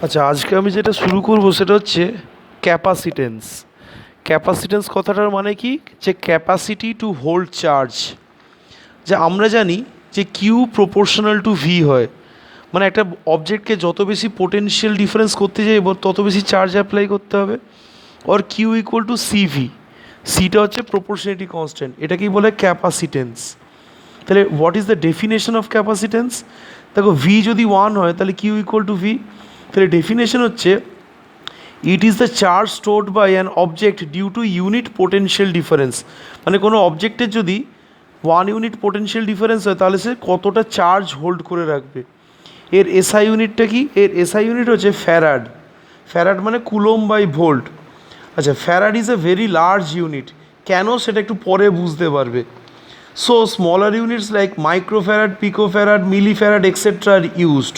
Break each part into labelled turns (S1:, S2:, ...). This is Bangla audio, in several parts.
S1: আচ্ছা, আজকে আমি যেটা শুরু করব সেটা হচ্ছে ক্যাপাসিটেন্স। ক্যাপাসিটেন্স কথাটার মানে কি, যে ক্যাপাসিটি টু হোল্ড চার্জ। যে আমরা জানি যে কিউ প্রপোর্শনাল টু ভি হয়, মানে একটা অবজেক্টকে যত বেশি পোটেনশিয়াল ডিফারেন্স করতে যাই তত বেশি চার্জ অ্যাপ্লাই করতে হবে। Or Q equal to CV, সিটা হচ্ছে প্রপোর্শনালিটি কনস্ট্যান্ট, এটাকেই বলে ক্যাপাসিটেন্স। তাহলে what is the definition of capacitance? দেখো, ভি যদি 1 হয় তাহলে কিউ ইকুয়াল টু ভি। তাহলে ডেফিনেশন হচ্ছে it is the charge stored by an object due to unit potential difference. মানে কোনো অবজেক্টের যদি 1 ইউনিট পোটেনশিয়াল ডিফারেন্স হয় তাহলে সে কতটা চার্জ হোল্ড করে রাখবে। এর এসআই ইউনিটটা কি? এর এসআই ইউনিট হচ্ছে ফ্যারাড। ফ্যারাড মানে কুলম বাই ভোল্ট। আচ্ছা, farad is a very large unit. কেন সেটা একটু পরে বুঝতে পারবে। So smaller units like microfarad, picofarad, millifarad etcetera are used.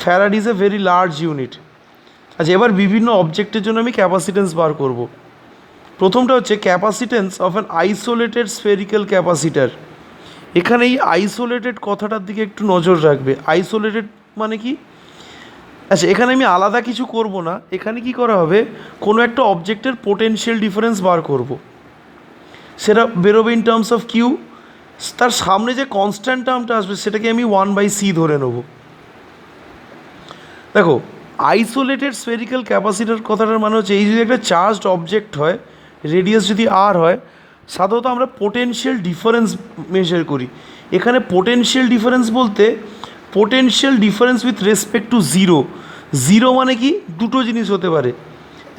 S1: Farad is a very large unit. আচ্ছা, এবার বিভিন্ন অবজেক্টের জন্য আমি ক্যাপাসিটেন্স বার করব। প্রথমটা হচ্ছে capacitance of an isolated spherical capacitor. এখানে এই আইসোলেটেড কথাটার দিকে একটু নজর রাখবে। আইসোলেটেড মানে কি? আচ্ছা, এখানে আমি আলাদা কিছু করব না। এখানে কি করা হবে, কোনো একটা অবজেক্টের পোটেনশিয়াল ডিফারেন্স বার করব, সেটা বেরোবে ইন টার্মস অফ কিউ। তার সামনে যে কনস্ট্যান্ট টার্মটা আসবে সেটাকে আমি 1/c ধরে নেব। দেখো, আইসোলেটেড স্ফেরিক্যাল ক্যাপাসিটার কথাটার মানে হচ্ছে এই যদি একটা চার্জড অবজেক্ট হয়, রেডিয়াস যদি আর হয়, সাধারণত আমরা পোটেনশিয়াল ডিফারেন্স মেজার করি। এখানে পোটেনশিয়াল ডিফারেন্স বলতে potential difference with respect to zero. Zero মানে কি? দুটো জিনিস হতে পারে।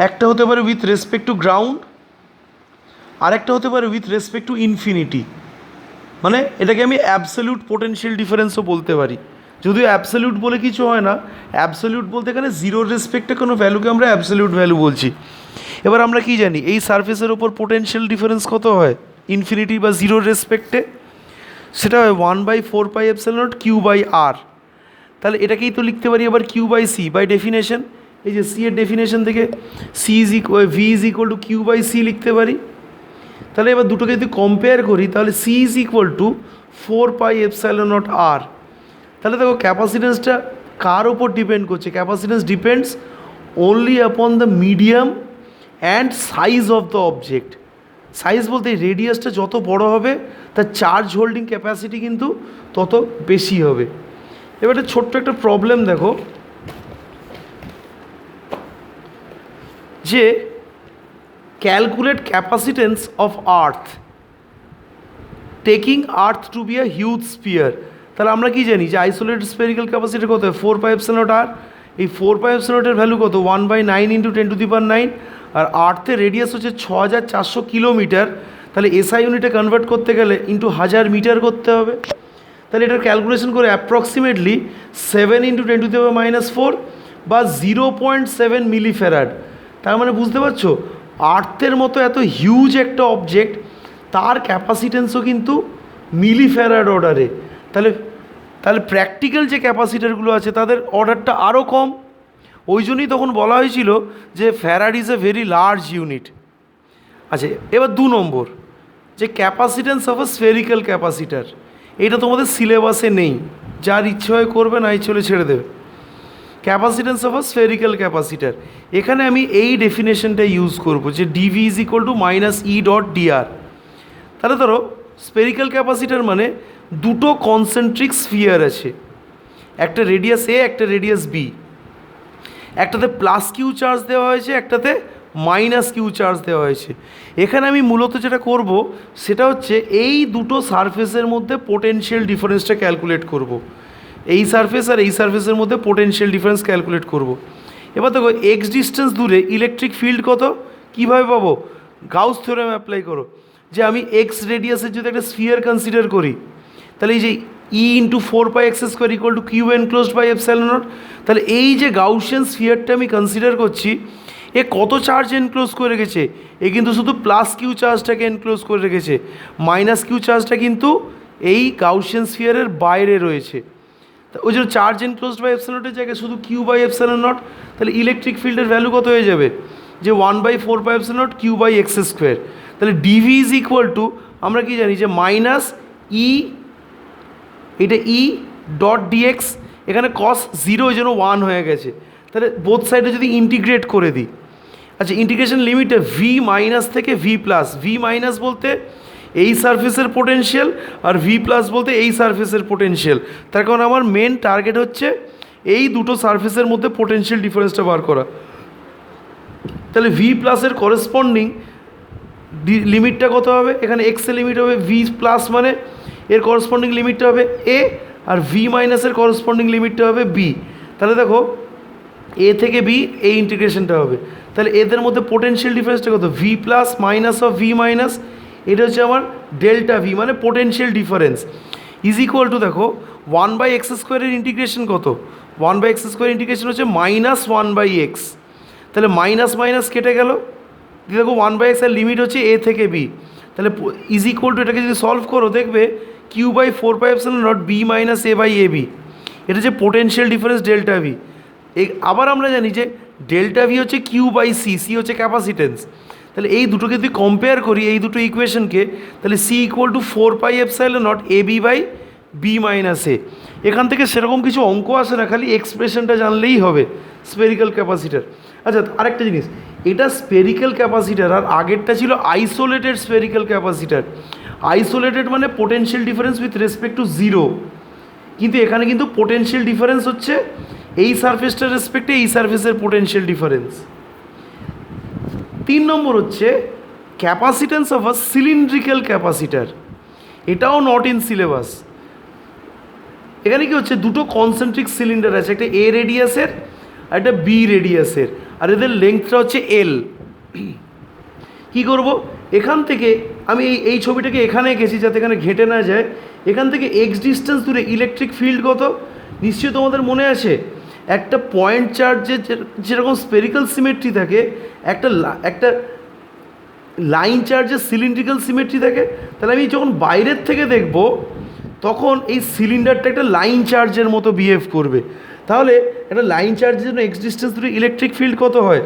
S1: একটা হতে পারে উইথ রেসপেক্ট টু গ্রাউন্ড, আরেকটা হতে পারে উইথ রেসপেক্ট টু ইনফিনিটি। মানে এটাকে আমি অ্যাবসলিউট পোটেনশিয়াল ডিফারেন্সও বলতে পারি, যদিও অ্যাবসলিউট বলে কিছু হয় না। অ্যাবসলিউট বলতে এখানে জিরোর রেসপেক্টে কোনো ভ্যালুকে আমরা অ্যাবসলিউট ভ্যালু বলছি। এবার আমরা কি জানি, এই সারফেসের ওপর পোটেনশিয়াল ডিফারেন্স কত হয় ইনফিনিটি বা জিরোর রেসপেক্টে? সেটা হয় 1/4πε0 Q/r। তাহলে এটাকেই তো লিখতে পারি আবার Q/c বাই ডেফিনেশন। এই যে সি এর ডেফিনেশন থেকে V is equal two Q/c লিখতে পারি। তাহলে এবার দুটোকে যদি কম্পেয়ার করি তাহলে C is equal two 4πε0r। তাহলে দেখো ক্যাপাসিটেন্সটা কার ওপর ডিপেন্ড করছে? Capacitance depends only upon the medium and size of the object. Size বলতে রেডিয়াসটা যত বড় হবে তার চার্জ হোল্ডিং ক্যাপাসিটি কিন্তু তত বেশি হবে। এবারে ছোট্ট একটা প্রবলেম দেখো, যে calculate capacitance of earth taking earth two be a huge spear. তাহলে আমরা কি জানি যে আইসোলেটেড স্পেরিক্যাল ক্যাপাসিটি কত হয়? 4πε0r। এই 4πε0 ভ্যালু কত? 1/9 × 10⁹। আর আর্থের রেডিয়াস হচ্ছে 6400 কিলোমিটার। তাহলে এসআই ইউনিটে কনভার্ট করতে গেলে ইন্টু 1000 মিটার করতে হবে। তাহলে এটার ক্যালকুলেশন করে অ্যাপ্রক্সিমেটলি 7 × 10⁻⁴ বা 0.7 মিলিফ্যারাড। তার মানে বুঝতে পারছো, আর্থের মতো এত হিউজ একটা অবজেক্ট, তার ক্যাপাসিটেন্সও কিন্তু মিলিফ্যারাড অর্ডারে। তাহলে তাহলে প্র্যাকটিক্যাল যে ক্যাপাসিটারগুলো আছে তাদের অর্ডারটা আরও কম। ওই জন্যই তখন বলা হয়েছিল যে farad is a very large unit. আচ্ছা, এবার 2 নম্বর, যে capacitance of a spherical capacitor. এটা তোমাদের সিলেবাসে নেই, যার ইচ্ছে হয় করবে, না ইচ্ছে হলে ছেড়ে দেবে। Capacitance of a spherical capacitor, এখানে আমি এই ডেফিনেশনটা ইউজ করব, যে DV is equal two -E.dr। তাহলে ধরো স্ফেরিক্যাল ক্যাপাসিটার মানে দুটো কনসেন্ট্রিক স্ফিয়ার আছে, একটা রেডিয়াস এ, একটা রেডিয়াস বি। একটাতে প্লাস কিউ চার্জ দেওয়া হয়েছে, একটাতে মাইনাস কিউ চার্জ দেওয়া হয়েছে। এখানে আমি মূলত যেটা করব সেটা হচ্ছে এই দুটো সারফেসের মধ্যে পোটেনশিয়াল ডিফারেন্সটা ক্যালকুলেট করব। এই সারফেস আর এই সারফেসের মধ্যে পোটেনশিয়াল ডিফারেন্স ক্যালকুলেট করব। এবার দেখো, এক্স ডিস্টেন্স দূরে ইলেকট্রিক ফিল্ড কত, কীভাবে পাবো? গাউস থিওরেম অ্যাপ্লাই করো। যে আমি এক্স রেডিয়াসের যদি একটা স্ফিয়ার কনসিডার করি, তাহলে এই যে E × 4πx² = Q enclosed by ε0। তাহলে এই যে গাউসিয়ান স্ফিয়ারটা আমি কনসিডার করছি, এ কত চার্জ এনক্লোজ করে রেখেছে? এ কিন্তু শুধু প্লাস কিউ চার্জটাকে এনক্লোজ করে রেখেছে, মাইনাস কিউ চার্জটা কিন্তু এই গাউসিয়ান স্ফিয়ারের বাইরে রয়েছে। ওই জন্য চার্জ এনক্লোজড বাই ε0 জায়গায় শুধু Q/ε0। তাহলে ইলেকট্রিক ফিল্ডের ভ্যালু কত হয়ে যাবে? যে 1/4πε0 Q/x²। তাহলে ডিভি ইজ ইকুয়াল টু, আমরা কি জানি যে মাইনাস ই, এটা E.dx। এখানে cos 0 ওই জন্য 1 হয়ে গেছে। তাহলে বোথ সাইডে যদি ইন্টিগ্রেট করে দিই, আচ্ছা ইন্টিগ্রেশন লিমিটে ভি মাইনাস থেকে ভি প্লাস, ভি মাইনাস বলতে এই সারফেসের পোটেনশিয়াল আর ভি প্লাস বলতে এই সারফেসের পোটেনশিয়াল। তার কারণ আমার মেন টার্গেট হচ্ছে এই দুটো সারফেসের মধ্যে পোটেনশিয়াল ডিফারেন্সটা বার করা। তাহলে ভি প্লাসের করেসপন্ডিং লিমিটটা কত হবে, এখানে এক্সের লিমিট হবে ভি প্লাস, মানে এর করেসপন্ডিং লিমিটটা হবে এ, আর ভি মাইনাসের করেসপন্ডিং লিমিটটা হবে বি। তাহলে দেখো এ থেকে বি এই ইন্টিগ্রেশনটা হবে। তাহলে এদের মধ্যে পোটেনশিয়াল ডিফারেন্সটা কত, V plus minus of V minus, এটা হচ্ছে আমার ডেল্টা ভি, মানে potential difference is equal two, দেখো 1/x² ইন্টিগ্রেশন কত, 1/x² ইন্টিগ্রেশন হচ্ছে -1/x। তাহলে মাইনাস মাইনাস কেটে গেল, দেখো 1/x এর লিমিট হচ্ছে এ থেকে বি। তাহলে ইজ ইকুয়াল টু, এটাকে যদি সলভ করো দেখবে q/4πε0 b minus a by A B, এটা হচ্ছে পোটেনশিয়াল ডিফারেন্স ডেল্টা ভি। আবার আমরা জানি যে ডেল্টা ভি হচ্ছে q/c, সি হচ্ছে ক্যাপাসিটেন্স। তাহলে এই দুটোকে যদি কম্পেয়ার করি এই দুটো ইকুয়েশনকে, তাহলে c equal to 4πε0 ab by B minus A. এখান থেকে সেরকম কিছু অঙ্ক আসে না, খালি এক্সপ্রেশনটা জানলেই হবে স্পেরিক্যাল ক্যাপাসিটার। আচ্ছা আরেকটা জিনিস, এটা স্পেরিক্যাল ক্যাপাসিটার আর আগেরটা ছিল আইসোলেটেড স্পেরিক্যাল ক্যাপাসিটার। আইসোলেটেড মানে potential difference with respect to zero, কিন্তু এখানে কিন্তু পোটেনশিয়াল ডিফারেন্স হচ্ছে এই সারফেসটার রেসপেক্টে এই সারফেসের পোটেনশিয়াল ডিফারেন্স। 3 নম্বর হচ্ছে capacitance of a cylindrical capacitor, এটাও নট ইন সিলেবাস। এখানে কি হচ্ছে, দুটো কনসেন্ট্রিক সিলিন্ডার আছে, একটা এ রেডিয়াসের আর একটা বি রেডিয়াসের, আর এদের লেন্থটা হচ্ছে এল। কী করব, এখান থেকে আমি এই ছবিটাকে এখানে এঁকেছি যাতে এখানে ঘেঁটে না যায়। এখান থেকে এক্স ডিস্টেন্স দূরে ইলেকট্রিক ফিল্ড কত, নিশ্চয়ই তোমাদের মনে আছে, একটা পয়েন্ট চার্জের যেরকম স্পেরিক্যাল সিমেট্রি থাকে, একটা লাইন চার্জের সিলিন্ড্রিক্যাল সিমেট্রি থাকে। তাহলে আমি যখন বাইরের থেকে দেখব তখন এই সিলিন্ডারটা একটা লাইন চার্জের মতো বিহেভ করবে। তাহলে একটা লাইন চার্জের জন্য এক্স ডিস্টেন্স দূরে ইলেকট্রিক ফিল্ড কত হয়,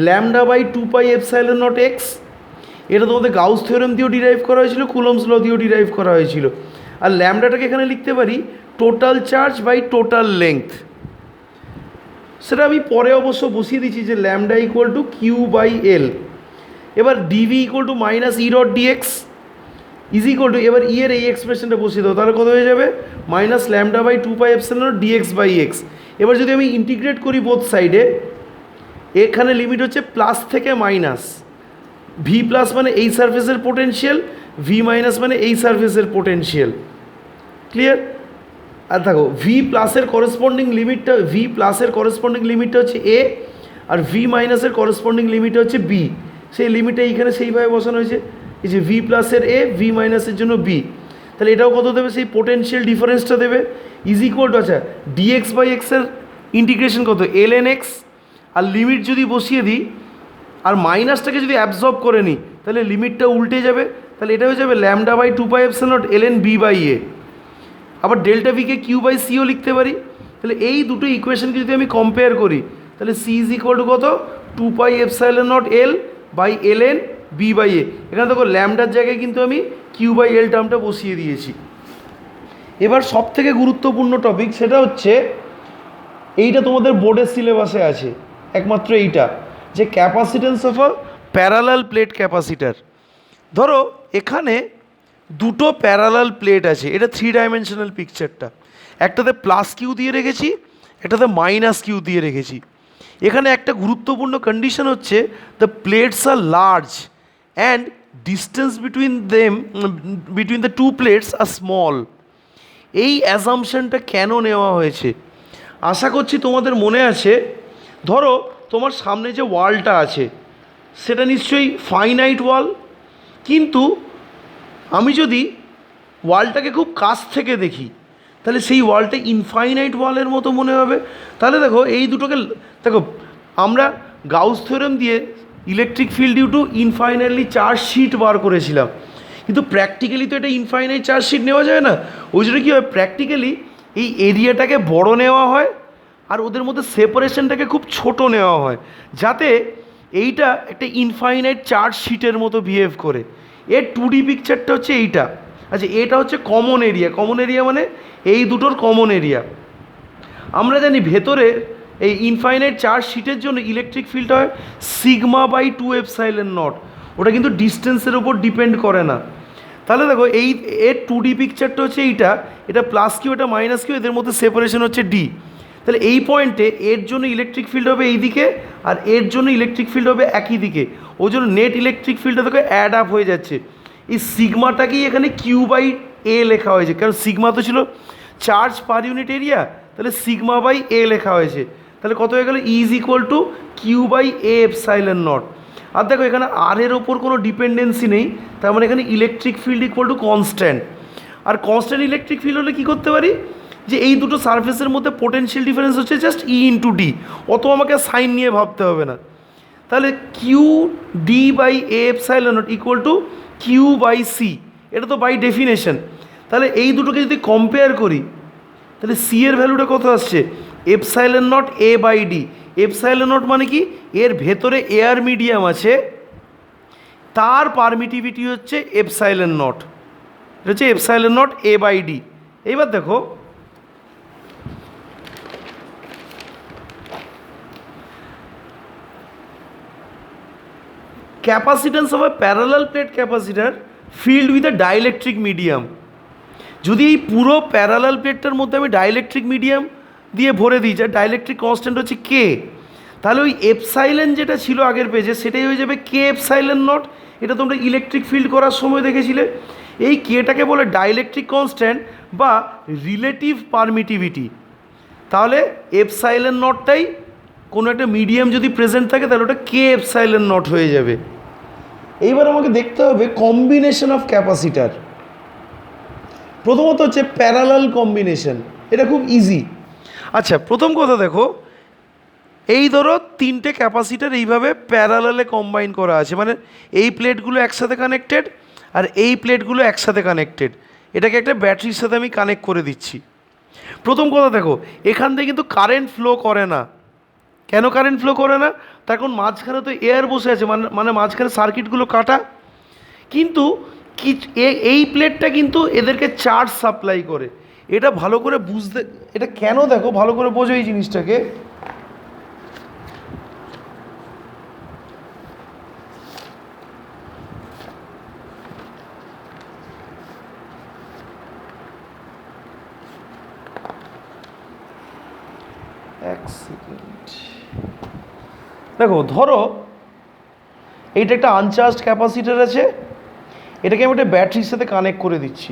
S1: λ/2πε0x। এটা তোমাদের গাউস থিওরেম দিয়েও ডিরাইভ করা হয়েছিল, কুলম্বস ল দিয়েও ডিরাইভ করা হয়েছিল। আর ল্যামডাটাকে এখানে লিখতে পারি total charge by total length. সেটা আমি পরে অবশ্য বসিয়ে দিচ্ছি যে ল্যামডা ইকুয়াল টু q/l। এবার dV equal to minus E dot dx is equal to, এবার ই এর এই এক্সপ্রেশনটা বসিয়ে দাও, তাহলে কত হয়ে যাবে, -λ/2πε0 dx/x। এবার যদি আমি ইন্টিগ্রেট করি বোথ সাইডে, এখানে লিমিট হচ্ছে প্লাস থেকে মাইনাস, ভি প্লাস মানে এই সারফেসের পোটেনশিয়াল, ভি মাইনাস মানে এই সারফেসের পোটেনশিয়াল। ক্লিয়ার? আর দেখো ভি প্লাসের করেসপন্ডিং লিমিটটা হচ্ছে এ, আর ভি মাইনাসের করেসপন্ডিং লিমিটটা হচ্ছে বি। সেই লিমিটটা এইখানে সেইভাবে বসানো হয়েছে, এই যে ভি প্লাসের এ, ভি মাইনাসের জন্য বি। তাহলে এটাও কত দেবে, সেই পোটেনশিয়াল ডিফারেন্সটা দেবে ইজ ইকুয়াল টু, আচ্ছা dx/xএর ইন্টিগ্রেশন কত, ln x, আর লিমিট যদি বসিয়ে দিই আর মাইনাসটাকে যদি অ্যাবজর্ব করে নিই তাহলে লিমিটটা উল্টে যাবে। তাহলে এটা হয়ে যাবে λ/2πε0 ln b/a। আবার ডেল্টা ভিকে q/c-ও লিখতে পারি। তাহলে এই দুটো ইকুয়েশনকে যদি আমি কম্পেয়ার করি তাহলে c ইজ ইকুয়াল টু কত, 2πε0 l/ln b/a। এখানে দেখো ল্যামডার জায়গায় কিন্তু আমি q/l টার্মটা বসিয়ে দিয়েছি। এবার সব থেকে গুরুত্বপূর্ণ টপিক সেটা হচ্ছে, এইটা তোমাদের বোর্ডের সিলেবাসে আছে একমাত্র এইটা, যে capacitance of a parallel plate capacitor. ধরো এখানে দুটো প্যারালাল প্লেট আছে, এটা 3 ডাইমেনশনাল পিকচারটা, একটাতে প্লাস কিউ দিয়ে রেখেছি, একটাতে মাইনাস কিউ দিয়ে রেখেছি। এখানে একটা গুরুত্বপূর্ণ কন্ডিশন হচ্ছে the plates are large and distance between the two plates are small. এই অ্যাজাম্পশনটা কেন নেওয়া হয়েছে আশা করছি তোমাদের মনে আছে। ধরো তোমার সামনে যে ওয়ালটা আছে সেটা নিশ্চয়ই ফাইনাইট ওয়াল, কিন্তু আমি যদি ওয়ালটাকে খুব কাছ থেকে দেখি তাহলে সেই ওয়ালটা ইনফাইনাইট ওয়ালের মতো মনে হবে। তাহলে দেখো এই দুটোকে দেখো, আমরা গাউস থিওরেম দিয়ে electric field due to infinitely charge sheet বার করেছিলাম, কিন্তু প্র্যাকটিক্যালি তো এটা ইনফাইনাইট চার্জ শিট নেওয়া যায় না। ওই জন্য কী হয়, প্র্যাকটিক্যালি এই এরিয়াটাকে বড় নেওয়া হয় আর ওদের মধ্যে সেপারেশনটাকে খুব ছোট নেওয়া হয়, যাতে এইটা একটা ইনফাইনাইট চার্জ শিটের মতো বিহেভ করে। এর 2D পিকচারটা হচ্ছে এইটা। আচ্ছা এটা হচ্ছে কমন এরিয়া মানে এই দুটোর কমন এরিয়া। আমরা জানি ভেতরে এই ইনফাইনাইট চার্জ শিটের জন্য ইলেকট্রিক ফিল্ড হয় সিগমা বাই 2 এপসাইলন নট, ওটা কিন্তু ডিস্টেন্সের ওপর ডিপেন্ড করে না। তাহলে দেখো এই এর 2D পিকচারটা হচ্ছে এইটা, এটা প্লাস কিউ এটা মাইনাস কিউ, এদের মধ্যে সেপারেশন হচ্ছে ডি। তাহলে এই পয়েন্টে এর জন্য ইলেকট্রিক ফিল্ড হবে এই দিকে আর এর জন্য ইলেকট্রিক ফিল্ড হবে একই দিকে, ওই জন্য নেট ইলেকট্রিক ফিল্ডটা দেখো অ্যাড আপ হয়ে যাচ্ছে। এই সিগমাটাকেই এখানে কিউ বাই এ লেখা হয়েছে, কারণ সিগমা তো ছিল চার্জ পার ইউনিট এরিয়া, তাহলে সিগমা বাই এ লেখা হয়েছে। তাহলে কত হয়ে গেল, is equal to Q by A epsilon naught. আর দেখো এখানে আর এর ওপর কোনো ডিপেন্ডেন্সি নেই, তার মানে এখানে electric field equal to constant. আর কনস্ট্যান্ট ইলেকট্রিক ফিল্ড হলে কী করতে পারি, যে এই দুটো সারফেসের মধ্যে পোটেনশিয়াল ডিফারেন্স হচ্ছে জাস্ট ই ইন্টু ডি, অত আমাকে সাইন নিয়ে ভাবতে হবে না। তাহলে Q D by A epsilon naught equal to Q by C, এটা তো বাই ডেফিনেশন। তাহলে এই দুটোকে যদি কম্পেয়ার করি তাহলে সি এর ভ্যালুটা কত আসছে, epsilon naught A by D. Epsilon naught মানে কি, এর ভেতরে এয়ার মিডিয়াম আছে, তার পারমিটিভিটি হচ্ছে এপসাইলন নট, এটা হচ্ছে epsilon naught A by D. এইবার দেখো capacitance of a parallel plate capacitor filled with a dielectric medium. যদি এই পুরো প্যারালাল প্লেটটার মধ্যে আমি ডাইইলেকট্রিক মিডিয়াম দিয়ে ভরে দিই, যার ডাইইলেকট্রিক কনস্ট্যান্ট হচ্ছে কে, তাহলে ওই এপসাইলেন যেটা ছিল আগের পেজে সেটাই হয়ে যাবে কে এপসাইলেন নট। এটা তোমরা ইলেকট্রিক ফিল্ড করার সময় দেখেছিলে। এই কেটাকে বলে ডাইইলেকট্রিক কনস্ট্যান্ট বা রিলেটিভ পারমিটিভিটি। তাহলে এপসাইলেন নটটাই কোনো একটা মিডিয়াম যদি প্রেজেন্ট থাকে তাহলে ওটা কে এপসাইলেন নট হয়ে যাবে। এইবার আমাকে দেখতে হবে কম্বিনেশন অফ ক্যাপাসিটার। প্রথমত হচ্ছে প্যারালাল কম্বিনেশন, এটা খুব ইজি। আচ্ছা প্রথম কথা দেখো, এই ধরো তিনটে ক্যাপাসিটার এইভাবে প্যারালালে কম্বাইন করা আছে, মানে এই প্লেটগুলো একসাথে কানেক্টেড আর এই প্লেটগুলো একসাথে কানেক্টেড, এটাকে একটা ব্যাটারির সাথে আমি কানেক্ট করে দিচ্ছি। প্রথম কথা দেখো, এখান থেকে কিন্তু কারেন্ট ফ্লো করে না। কেন কারেন্ট ফ্লো করে না, তার কারণ মাঝখানে তো এয়ার বসে আছে, মানে মাঝখানে সার্কিটগুলো কাটা। কিন্তু এই প্লেটটা কিন্তু এদেরকে চার্জ সাপ্লাই করে, এটা ভালো করে বুঝতে, এটা কেন দেখো ভালো করে বোঝো এই জিনিসটাকে। এক সেকেন্ড, দেখো ধরো এইটা একটা আনচার্জড ক্যাপাসিটার আছে, এটাকে আমি একটা ব্যাটারির সাথে কানেক্ট করে দিচ্ছি।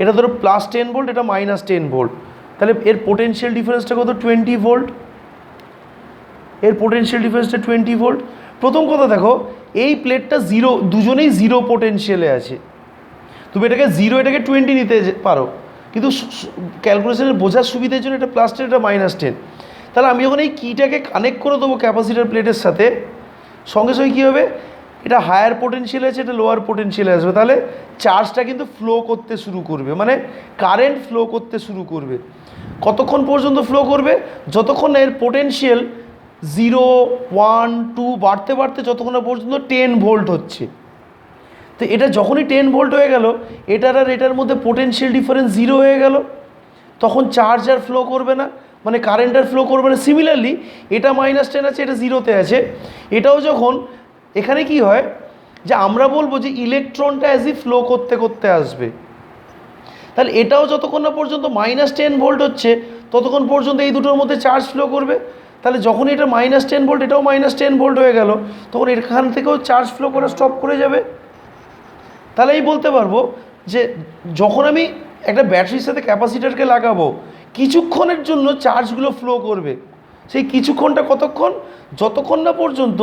S1: এটা ধরো প্লাস 10 ভোল্ট, এটা মাইনাস 10 ভোল্ট, তাহলে এর পোটেনশিয়াল ডিফারেন্সটা কত 20 ভোল্ট, এর পোটেনশিয়াল ডিফারেন্সটা 20 ভোল্ট। প্রথম কথা দেখো, এই প্লেটটা জিরো, দুজনেই জিরো পোটেনশিয়ালে আছে। তুমি এটাকে জিরো, এটাকে 20 নিতে পারো, কিন্তু ক্যালকুলেশনের বোঝার সুবিধার জন্য এটা প্লাস 10, এটা মাইনাস 10। তাহলে আমি যখন এই কিটাকে কানেক্ট করে দেবো ক্যাপাসিটার প্লেটের সাথে, সঙ্গে সঙ্গে কী হবে, এটা হায়ার পোটেনশিয়াল আছে, এটা লোয়ার পোটেনশিয়ালে আসবে, তাহলে চার্জটা কিন্তু ফ্লো করতে শুরু করবে, মানে কারেন্ট ফ্লো করতে শুরু করবে। কতক্ষণ পর্যন্ত ফ্লো করবে, যতক্ষণ এর পোটেনশিয়াল 0, 1, 2 বাড়তে বাড়তে যতক্ষণ না পর্যন্ত 10 ভোল্ট হচ্ছে। তো এটা যখনই 10 ভোল্ট হয়ে গেল, এটার আর এটার মধ্যে পোটেনশিয়াল ডিফারেন্স 0 হয়ে গেল, তখন চার্জ আর ফ্লো করবে না, মানে কারেন্ট আর ফ্লো করবে না। সিমিলারলি এটা মাইনাস 10 আছে, এটা জিরোতে আছে, এটাও যখন, এখানে কি হয় যে আমরা বলবো যে ইলেকট্রনটা অ্যাজ ই ফ্লো করতে করতে আসবে, তাহলে এটাও যতক্ষণ না পর্যন্ত মাইনাস 10 ভোল্ট হচ্ছে ততক্ষণ পর্যন্ত এই দুটোর মধ্যে চার্জ ফ্লো করবে। তাহলে যখন এটা মাইনাস 10 ভোল্ট, এটাও মাইনাস 10 ভোল্ট হয়ে গেল, তখন এখান থেকেও চার্জ ফ্লো করা স্টপ করে যাবে। তাহলে এই বলতে পারবো যে যখন আমি একটা ব্যাটারির সাথে ক্যাপাসিটারকে লাগাবো, কিছুক্ষণের জন্য চার্জগুলো ফ্লো করবে। সেই কিছুক্ষণটা কতক্ষণ, যতক্ষণ না পর্যন্ত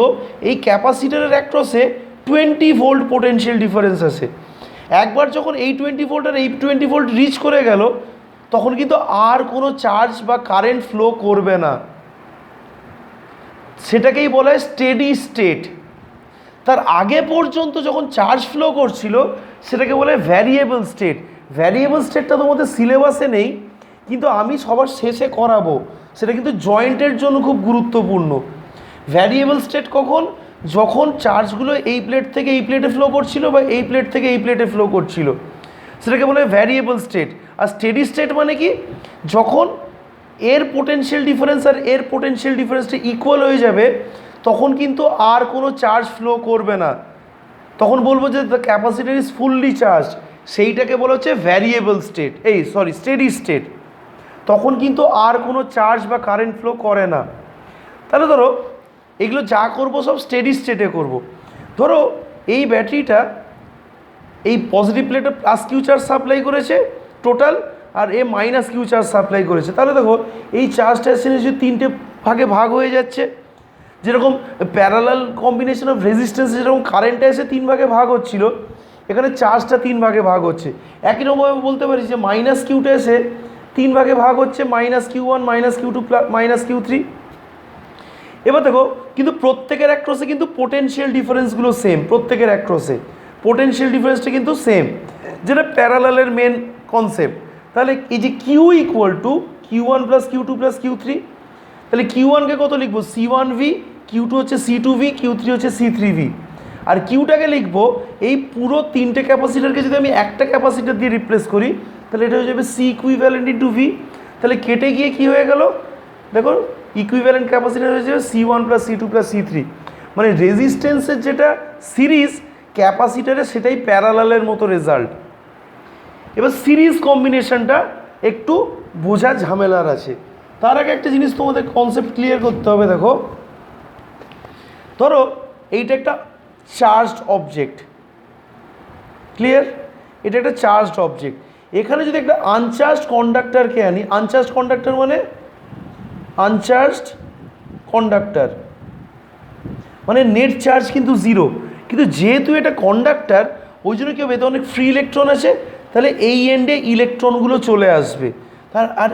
S1: এই ক্যাপাসিটারের অ্যাক্রসে 20 ভোল্ট পোটেনশিয়াল ডিফারেন্স আছে। একবার যখন এই 20 ভোল্ট আর এই 20 ভোল্ট রিচ করে গেল, তখন কিন্তু আর কোনো চার্জ বা কারেন্ট ফ্লো করবে না, সেটাকেই বলা হয় স্টেডি স্টেট। তার আগে পর্যন্ত যখন চার্জ ফ্লো করছিল সেটাকে বলে ভ্যারিয়েবল স্টেট। ভ্যারিয়েবল স্টেটটা তোমাদের সিলেবাসে নেই, কিন্তু আমি সবার শেষে করাবো, সেটা কিন্তু জয়েন্টের জন্য খুব গুরুত্বপূর্ণ। ভ্যারিয়েবল স্টেট কখন, যখন চার্জগুলো এই প্লেট থেকে এই প্লেটে ফ্লো করছিল বা এই প্লেট থেকে এই প্লেটে ফ্লো করছিল, সেটাকে বলে ভ্যারিয়েবল স্টেট। আর স্টেডি স্টেট মানে কি, যখন এর পোটেনশিয়াল ডিফারেন্স আর এর পোটেনশিয়াল ডিফারেন্সটা ইকুয়াল হয়ে যাবে, তখন কিন্তু আর কোনো চার্জ ফ্লো করবে না, তখন বলবো যে the capacitor is fully charge. সেইটাকে বলা হচ্ছে ভ্যারিয়েবল স্টেট, স্টেডি স্টেট। তখন কিন্তু আর কোনো চার্জ বা কারেন্ট ফ্লো করে না। তাহলে ধরো এগুলো যা করব সব স্টেডি স্টেটে করব। ধরো এই ব্যাটারিটা এই পজিটিভ প্লেটে প্লাস কিউ চার্জ সাপ্লাই করেছে টোটাল, আর এ মাইনাস কিউ চার্জ সাপ্লাই করেছে। তাহলে দেখো এই চার্জটা এসে নিশ্চয়ই তিনটে ভাগে ভাগ হয়ে যাচ্ছে। যেরকম প্যারালাল কম্বিনেশন অফ রেজিস্ট্যান্স যেরকম কারেন্টটা এসে তিন ভাগে ভাগ হচ্ছিল, এখানে চার্জটা তিন ভাগে ভাগ হচ্ছে। একই রকমভাবে বলতে পারি যে মাইনাস কিউটা এসে তিন ভাগে ভাগ হচ্ছে, minus Q one, minus Q two, minus Q three. এবার দেখো কিন্তু প্রত্যেকের অ্যাক্রসে কিন্তু পোটেনশিয়াল ডিফারেন্সগুলো সেম, প্রত্যেকের অ্যাক্রসে পোটেনশিয়াল ডিফারেন্সটা কিন্তু সেম, যেটা প্যারালালের মেন কনসেপ্ট। তাহলে এই যে Q equal to Q one plus Q two plus Q three, তাহলে কিউ ওয়ানকে কত লিখবো? C one V, Q two হচ্ছে C two V, Q three হচ্ছে সি থ্রি ভি। আর কিউটাকে লিখবো এই পুরো তিনটে ক্যাপাসিটারকে যদি আমি একটা ক্যাপাসিটার দিয়ে রিপ্লেস করি, তাহলে এটা হয়ে যাবে সি ইকুইভ্যালেন্ট ইন্টু ভি। তাহলে কেটে গিয়ে কী হয়ে গেল দেখো, ইকুইভ্যালেন্ট ক্যাপাসিটার হয়ে যাবে C one plus C two plus C three. মানে রেজিস্ট্যান্সের যেটা সিরিজ ক্যাপাসিটারে সেটাই প্যারালালের মতো রেজাল্ট। এবার সিরিজ কম্বিনেশনটা একটু বোঝা ঝামেলার আছে। তার আগে একটা জিনিস তোমাদের কনসেপ্ট ক্লিয়ার করতে হবে। দেখো ধরো এইটা একটা চার্জড অবজেক্ট, ক্লিয়ার? এটা একটা চার্জড অবজেক্ট। এখানে যদি একটা আনচার্জড কন্ডাক্টরকে আনি, আনচার্জড কন্ডাক্টর মানে আনচার্জড কন্ডাক্টর মানে নেট চার্জ কিন্তু জিরো, কিন্তু যেহেতু এটা কন্ডাক্টর ওই জন্য কী হবে, এতে অনেক ফ্রি ইলেকট্রন আছে, তাহলে এই এন্ডে ইলেকট্রনগুলো চলে আসবে। আর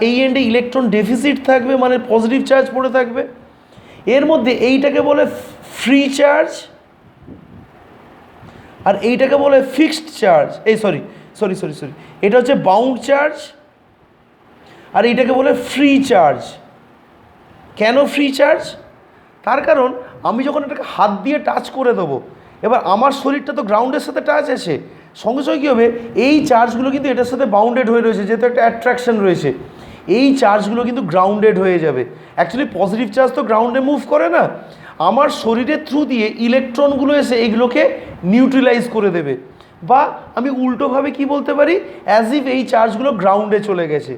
S1: এই এন্ডে ইলেকট্রন ডেফিসিট থাকবে, মানে পজিটিভ চার্জ পড়ে থাকবে। এর মধ্যে এইটাকে বলে ফ্রি চার্জ, আর এইটাকে বলে ফিক্সড চার্জ। সরি, এটা হচ্ছে বাউন্ড চার্জ, আর এইটাকে বলে ফ্রি চার্জ। কেন ফ্রি চার্জ? তার কারণ আমি যখন এটাকে হাত দিয়ে টাচ করে দেবো, এবার আমার শরীরটা তো গ্রাউন্ডের সাথে টাচ আছে, সঙ্গে সঙ্গে কী হবে, এই চার্জগুলো কিন্তু এটার সাথে বাউন্ডেড হয়ে রয়েছে, যেহেতু একটা অ্যাট্রাকশন রয়েছে, এই চার্জগুলো কিন্তু গ্রাউন্ডেড হয়ে যাবে। অ্যাকচুয়ালি পজিটিভ চার্জ তো গ্রাউন্ডে মুভ করে না, আমার শরীরের থ্রু দিয়ে ইলেকট্রনগুলো এসে এইগুলোকে নিউট্রিলাইজ করে দেবে। বা আমি উল্টোভাবে কি বলতে পারি, অ্যাজ ইফ এই চার্জগুলো গ্রাউন্ডে চলে গেছে।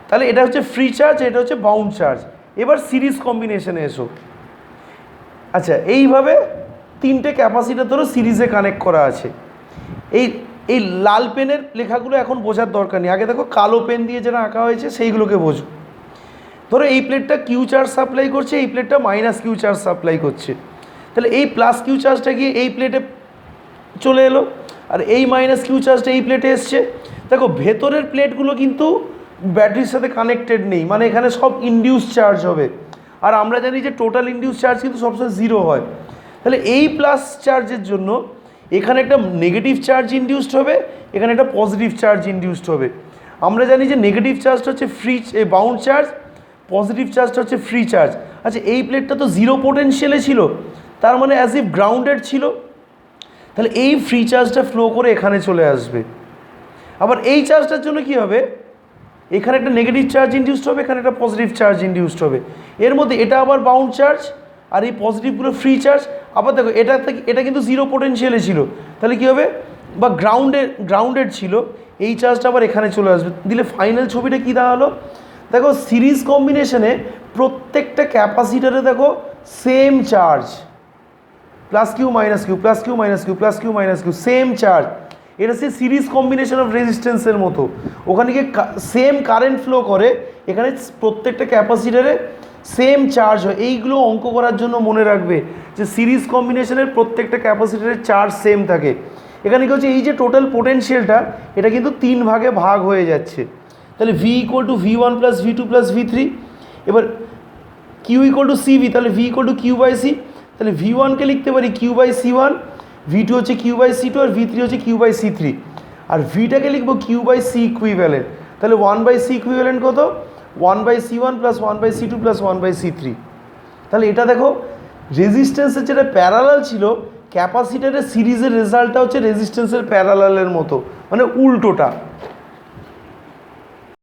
S1: তাহলে এটা হচ্ছে ফ্রি চার্জ, এটা হচ্ছে বাউন্ড চার্জ। এবার সিরিজ কম্বিনেশনে এসো। আচ্ছা, এইভাবে তিনটে ক্যাপাসিটার ধরো সিরিজে কানেক্ট করা আছে। এই লাল পেনের লেখাগুলো এখন বোঝার দরকার নেই, আগে দেখো কালো পেন দিয়ে যেটা আঁকা হয়েছে সেইগুলোকে বোঝো। ধরো এই প্লেটটা কিউ চার্জ সাপ্লাই করছে, এই প্লেটটা মাইনাস কিউ চার্জ সাপ্লাই করছে। তাহলে এই প্লাস কিউ চার্জটা গিয়ে এই প্লেটে চলে এলো, আর এই মাইনাস কিউ চার্জটা এই প্লেটে এসছে। দেখো ভেতরের প্লেটগুলো কিন্তু ব্যাটারির সাথে কানেক্টেড নেই, মানে এখানে সব ইনডিউস চার্জ হবে। আর আমরা জানি যে টোটাল ইনডিউস চার্জ কিন্তু সবসময় জিরো হয়। তাহলে এই প্লাস চার্জের জন্য এখানে একটা নেগেটিভ চার্জ ইনডিউসড হবে, এখানে একটা পজিটিভ চার্জ ইনডিউসড হবে। আমরা জানি যে নেগেটিভ চার্জটা হচ্ছে বাউন্ড চার্জ, পজিটিভ চার্জটা হচ্ছে ফ্রি চার্জ। আচ্ছা, এই প্লেটটা তো জিরো পোটেনশিয়ালে ছিল, তার মানে অ্যাজ ইফ গ্রাউন্ডেড ছিল, তাহলে এই ফ্রি চার্জটা ফ্লো করে এখানে চলে আসবে। আবার এই চার্জটার জন্য কি হবে, এখানে একটা নেগেটিভ চার্জ ইনডিউসড হবে, এখানে একটা পজিটিভ চার্জ ইনডিউসড হবে। এর মধ্যে এটা আবার বাউন্ড চার্জ, আর এই পজিটিভগুলো ফ্রি চার্জ। আবার দেখো এটা কিন্তু জিরো পোটেনশিয়ালে ছিল, তাহলে কী হবে, বা গ্রাউন্ডেড ছিল, এই চার্জটা আবার এখানে চলে আসবে। দিলে ফাইনাল ছবিটা কী দাঁড়ালো, দেখো সিরিজ কম্বিনেশনে প্রত্যেকটা ক্যাপাসিটারে দেখো same charge, plus Q minus Q, plus Q minus Q, plus Q minus Q, same charge. এটা হচ্ছে সিরিজ কম্বিনেশন অফ রেজিস্ট্যান্সের মতো। ওখানে গিয়ে সেম কারেন্ট ফ্লো করে, এখানে প্রত্যেকটা ক্যাপাসিটারে সেম চার্জ হয়। এইগুলো অঙ্ক করার জন্য মনে রাখবে যে সিরিজ কম্বিনেশনের প্রত্যেকটা ক্যাপাসিটারের চার্জ সেম থাকে। এখানে কি হচ্ছে, এই যে টোটাল পোটেনশিয়ালটা এটা কিন্তু তিন ভাগে ভাগ হয়ে যাচ্ছে। তাহলে V equal to V one plus V two plus V three. এবার Q equal to C V, তাহলে V equal to Q by C. তাহলে ভি ওয়ানকে লিখতে পারি Q by C one, V two হচ্ছে কিউ বাই সি টু, আর ভি থ্রি হচ্ছে কিউ বাই সি থ্রি। আর ভিটাকে লিখবো কিউ বাই সি ইকুইভ্যালেন্ট। তাহলে ওয়ান বাই সি ইকুইভ্যালেন্ট কত, one by C one plus one by C two plus one by C three. তাহলে এটা দেখো রেজিস্ট্যান্সের যেটা প্যারালাল ছিল, ক্যাপাসিটারের সিরিজের রেজাল্টটা হচ্ছে রেজিস্ট্যান্সের প্যারালালের মতো, মানে উল্টোটা।